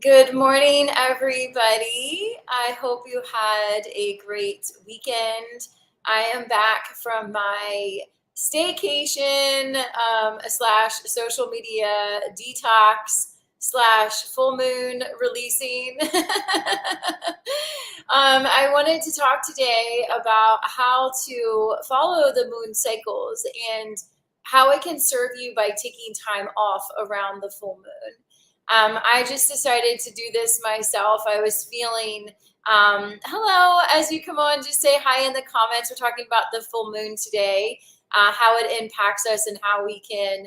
Good morning, everybody. I hope you had a great weekend. I am back from my staycation slash social media detox slash full moon releasing. I wanted to talk today about how to follow the moon cycles and how it can serve you by taking time off around the full moon. I just decided to do this myself. I was feeling, hello, as you come on, just say hi in the comments. We're talking about the full moon today, how it impacts us, and how we can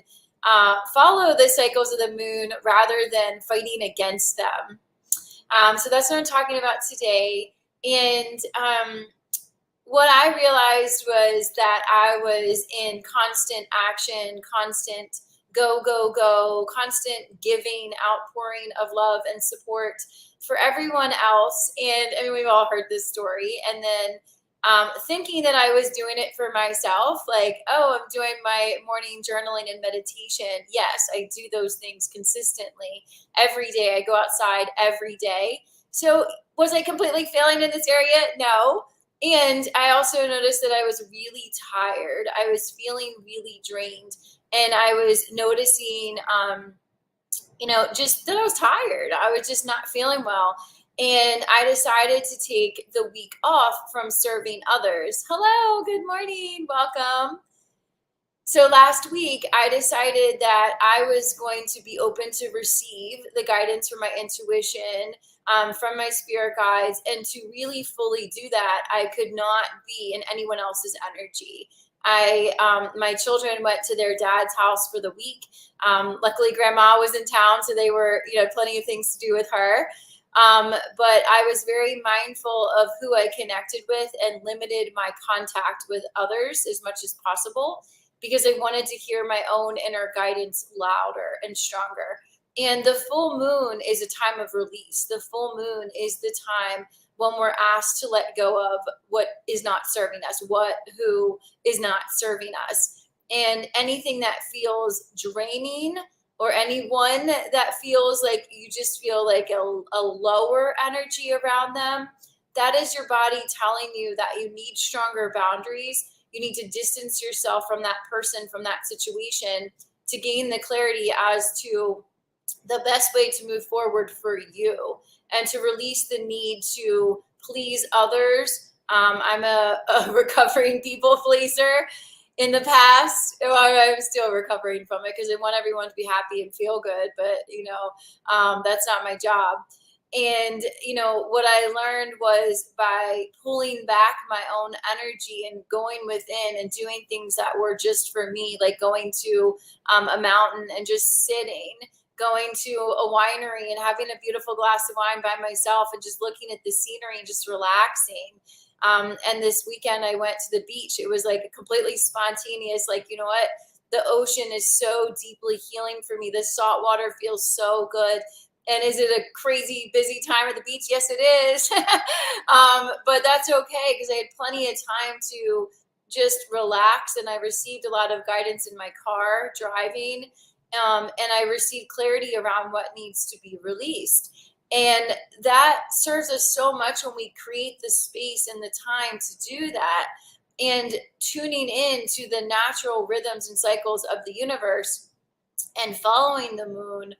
follow the cycles of the moon rather than fighting against them. So that's what I'm talking about today. And what I realized was that I was in constant action, constant go, go, go, constant giving, outpouring of love and support for everyone else. And I mean, we've all heard this story. And then thinking that I was doing it for myself, like, oh, I'm doing my morning journaling and meditation. Yes, I do those things consistently every day. I go outside every day. So was I completely failing in this area? No. And I also noticed that I was really tired. I was feeling really drained. And I was noticing, just that I was tired. I was just not feeling well. And I decided to take the week off from serving others. Hello, good morning, welcome. So last week, I decided that I was going to be open to receive the guidance from my intuition, from my spirit guides, and to really fully do that, I could not be in anyone else's energy. My children went to their dad's house for the week. Luckily, Grandma was in town, so they were, plenty of things to do with her. But I was very mindful of who I connected with and limited my contact with others as much as possible because I wanted to hear my own inner guidance louder and stronger. And the full moon is a time of release. The full moon is the time when we're asked to let go of what is not serving us, who is not serving us. And anything that feels draining or anyone that feels like you just feel like a lower energy around them, that is your body telling you that you need stronger boundaries. You need to distance yourself from that person, from that situation, to gain the clarity as to the best way to move forward for you and to release the need to please others. I'm a recovering people pleaser in the past. Well, I'm still recovering from it because I want everyone to be happy and feel good, but that's not my job. And what I learned was by pulling back my own energy and going within and doing things that were just for me, like going to a mountain and just sitting, going to a winery and having a beautiful glass of wine by myself and just looking at the scenery and just relaxing. And this weekend I went to the beach. It was like completely spontaneous. Like, you know what? The ocean is so deeply healing for me. The salt water feels so good. And is it a crazy busy time at the beach? Yes, it is. But that's okay because I had plenty of time to just relax. And I received a lot of guidance in my car driving. And I received clarity around what needs to be released. And that serves us so much when we create the space and the time to do that. And tuning in to the natural rhythms and cycles of the universe and following the moon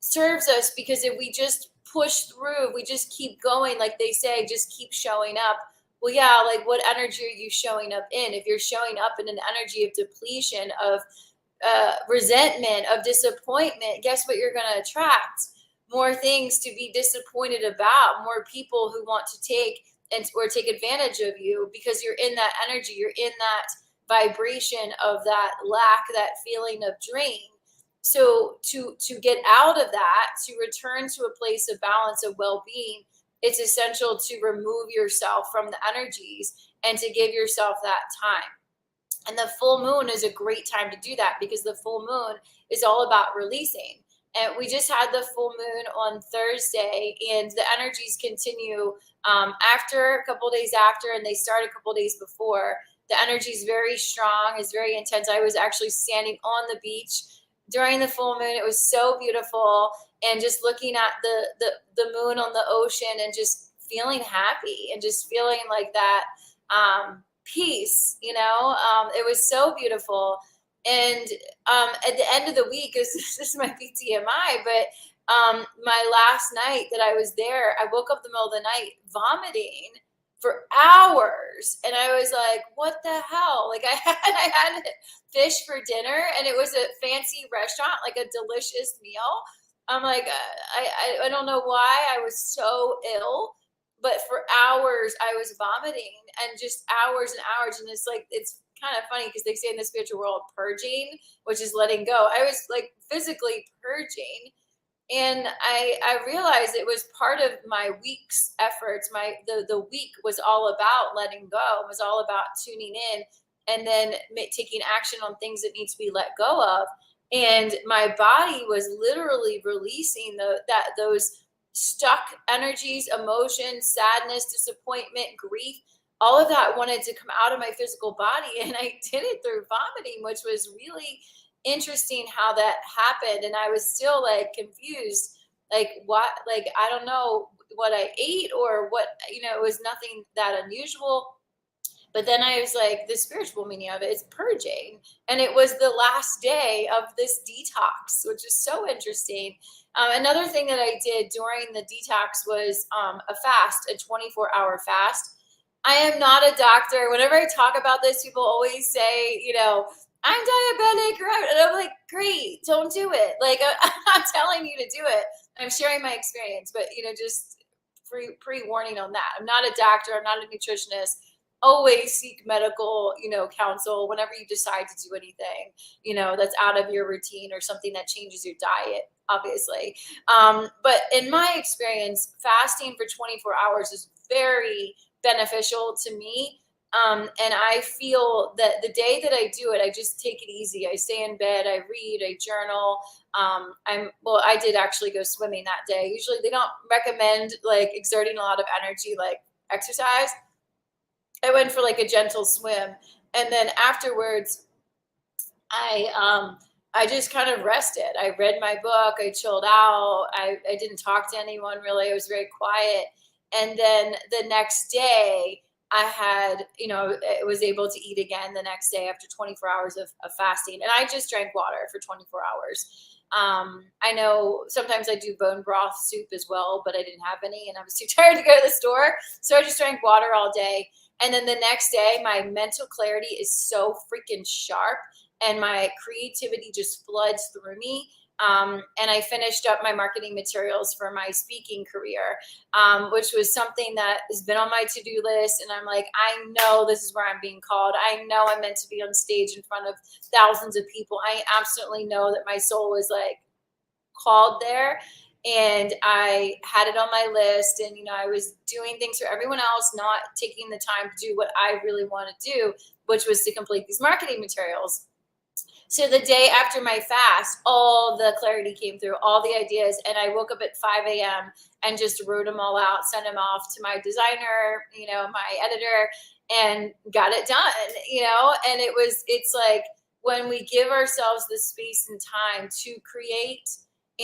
serves us because if we just push through, if we just keep going, like they say, just keep showing up. Well, yeah, like what energy are you showing up in? If you're showing up in an energy of depletion, of resentment, of disappointment, guess what you're going to attract? More things to be disappointed about, more people who want to take or take advantage of you because you're in that energy, you're in that vibration of that lack, that feeling of drain. So to get out of that, to return to a place of balance, of well-being, it's essential to remove yourself from the energies and to give yourself that time. And the full moon is a great time to do that because the full moon is all about releasing. And we just had the full moon on Thursday, and the energies continue after a couple days after, and they start a couple days before. The energy is very strong, is very intense. I was actually standing on the beach during the full moon. It was so beautiful. And just looking at the moon on the ocean and just feeling happy and just feeling like that peace, it was so beautiful. And at the end of the week, this might be TMI, but my last night that I was there, I woke up in the middle of the night vomiting for hours, and I was like, "What the hell?" Like I had fish for dinner, and it was a fancy restaurant, like a delicious meal. I'm like, I don't know why I was so ill, but for hours I was vomiting, and just hours and hours, and it's kind of funny because they say in the spiritual world, purging, which is letting go. I was like physically purging, and I realized it was part of my week's efforts. The week was all about letting go. It was all about tuning in and then taking action on things that need to be let go of. And my body was literally releasing those stuck energies, emotions, sadness, disappointment, grief. All of that wanted to come out of my physical body, and I did it through vomiting, which was really interesting how that happened. And I was still like confused, like what, like I don't know what I ate or what, it was nothing that unusual. But then I was like, the spiritual meaning of it is purging. And it was the last day of this detox, which is so interesting. Another thing that I did during the detox was a fast, a 24-hour fast. I am not a doctor. Whenever I talk about this, people always say, I'm diabetic, right? And I'm like, great, don't do it. Like, I'm not telling you to do it. I'm sharing my experience, but, just pre-warning on that. I'm not a doctor. I'm not a nutritionist. Always seek medical, counsel whenever you decide to do anything, that's out of your routine or something that changes your diet, obviously. But in my experience, fasting for 24 hours is very beneficial to me. And I feel that the day that I do it, I just take it easy. I stay in bed, I read, I journal. I did actually go swimming that day. Usually they don't recommend like exerting a lot of energy, like exercise. I went for like a gentle swim. And then afterwards, I just kind of rested. I read my book, I chilled out. I didn't talk to anyone really. I was very quiet. And then the next day, I was able to eat again the next day after 24 hours of fasting. And I just drank water for 24 hours. I know sometimes I do bone broth soup as well, but I didn't have any and I was too tired to go to the store. So I just drank water all day. And then the next day, my mental clarity is so freaking sharp and my creativity just floods through me. And I finished up my marketing materials for my speaking career, which was something that has been on my to-do list. And I'm like, I know this is where I'm being called. I know I'm meant to be on stage in front of thousands of people. I absolutely know that my soul was like called there. And I had it on my list, and I was doing things for everyone else, not taking the time to do what I really want to do, which was to complete these marketing materials. So the day after my fast, all the clarity came through, all the ideas, and I woke up at 5 a.m. and just wrote them all out, sent them off to my designer, my editor, and got it done, and it's like when we give ourselves the space and time to create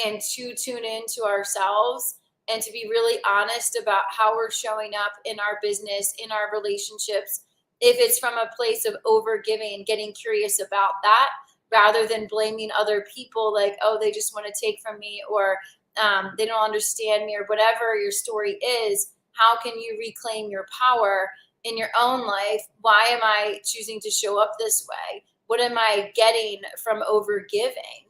and to tune into ourselves and to be really honest about how we're showing up in our business, in our relationships, if it's from a place of overgiving, getting curious about that, rather than blaming other people like, oh, they just want to take from me, or they don't understand me, or whatever your story is. How can you reclaim your power in your own life? Why am I choosing to show up this way? What am I getting from overgiving?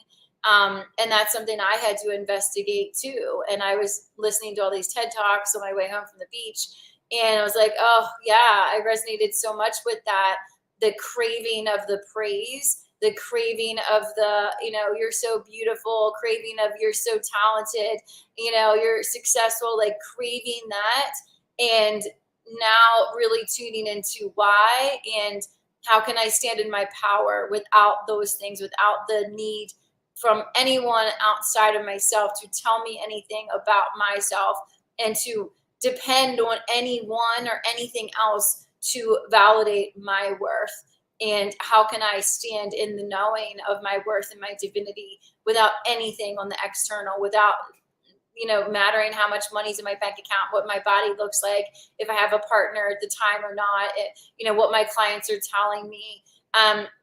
And that's something I had to investigate too. And I was listening to all these TED Talks on my way home from the beach. And I was like, oh yeah, I resonated so much with that. The craving of the praise, the craving of the, you're so beautiful, craving of you're so talented, you're successful, like craving that. And now really tuning into why and how can I stand in my power without those things, without the need from anyone outside of myself to tell me anything about myself, and to depend on anyone or anything else to validate my worth. And how can I stand in the knowing of my worth and my divinity without anything on the external, without mattering how much money's in my bank account, what my body looks like, if I have a partner at the time or not, what my clients are telling me,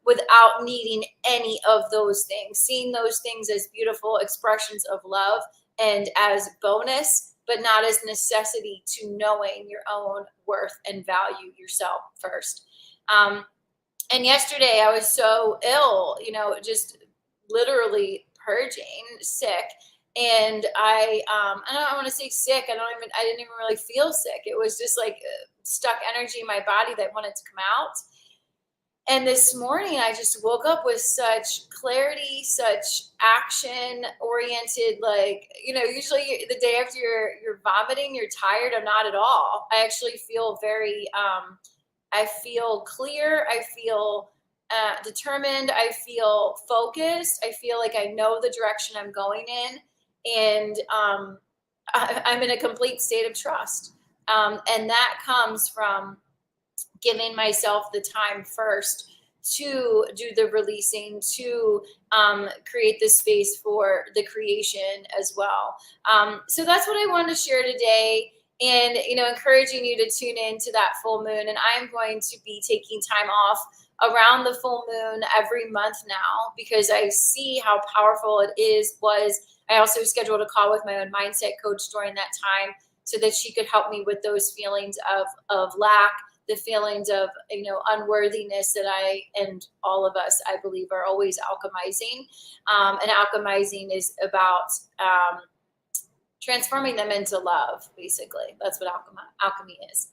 without needing any of those things, seeing those things as beautiful expressions of love and as bonus, but not as necessity to knowing your own worth and value yourself first. And yesterday I was so ill, just literally purging, sick. And I don't want to say sick. I didn't even really feel sick. It was just like stuck energy in my body that wanted to come out. And this morning I just woke up with such clarity, such action oriented, usually the day after you're vomiting, you're tired. I'm not at all. I actually feel very, I feel clear. I feel determined. I feel focused. I feel like I know the direction I'm going in. And I'm in a complete state of trust. And that comes from giving myself the time first to do the releasing, to create the space for the creation as well. So that's what I wanted to share today. And, encouraging you to tune in to that full moon. And I'm going to be taking time off around the full moon every month now, because I see how powerful it was. I also scheduled a call with my own mindset coach during that time so that she could help me with those feelings of lack, the feelings of, unworthiness that I and all of us, I believe, are always alchemizing. And alchemizing is about transforming them into love, basically. That's what alchemy is.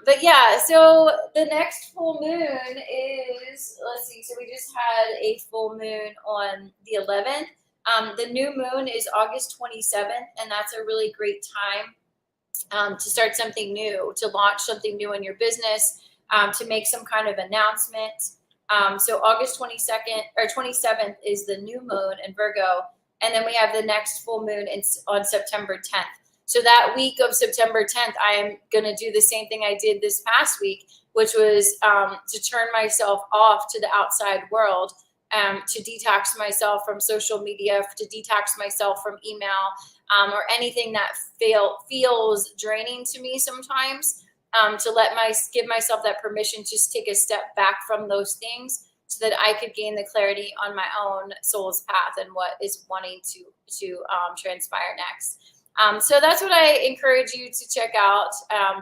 But yeah, so the next full moon is, let's see, so we just had a full moon on the 11th. The new moon is August 27th, and that's a really great time to start something new, to launch something new in your business, to make some kind of announcement. So August 22nd or 27th is the new moon in Virgo. And then we have the next full moon on September 10th. So that week of September 10th, I am going to do the same thing I did this past week, which was to turn myself off to the outside world, to detox myself from social media, to detox myself from email, or anything that feels draining to me sometimes, to give myself that permission to just take a step back from those things so that I could gain the clarity on my own soul's path and what is wanting to transpire next. So that's what I encourage you to check out,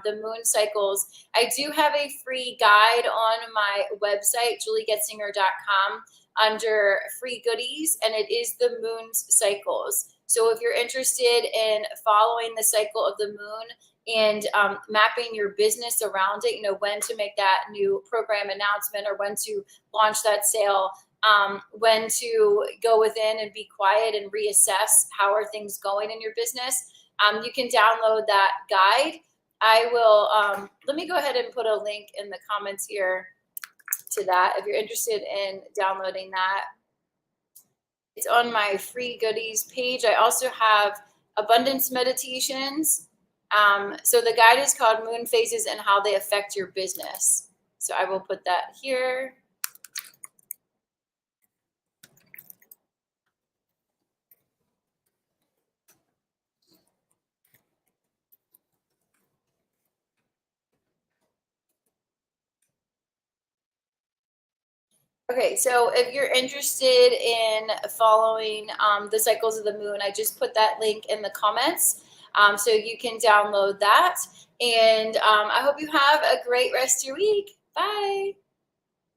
the moon cycles. I do have a free guide on my website, juliegetzinger.com, under free goodies, and it is the moon's cycles. So if you're interested in following the cycle of the moon and mapping your business around it, when to make that new program announcement or when to launch that sale, when to go within and be quiet and reassess how are things going in your business, you can download that guide. I will, let me go ahead and put a link in the comments here to that if you're interested in downloading that. It's on my free goodies page. I also have abundance meditations. So the guide is called Moon Phases and How They Affect Your Business. So I will put that here. Okay, so if you're interested in following the cycles of the moon, I just put that link in the comments, so you can download that. And I hope you have a great rest of your week. Bye.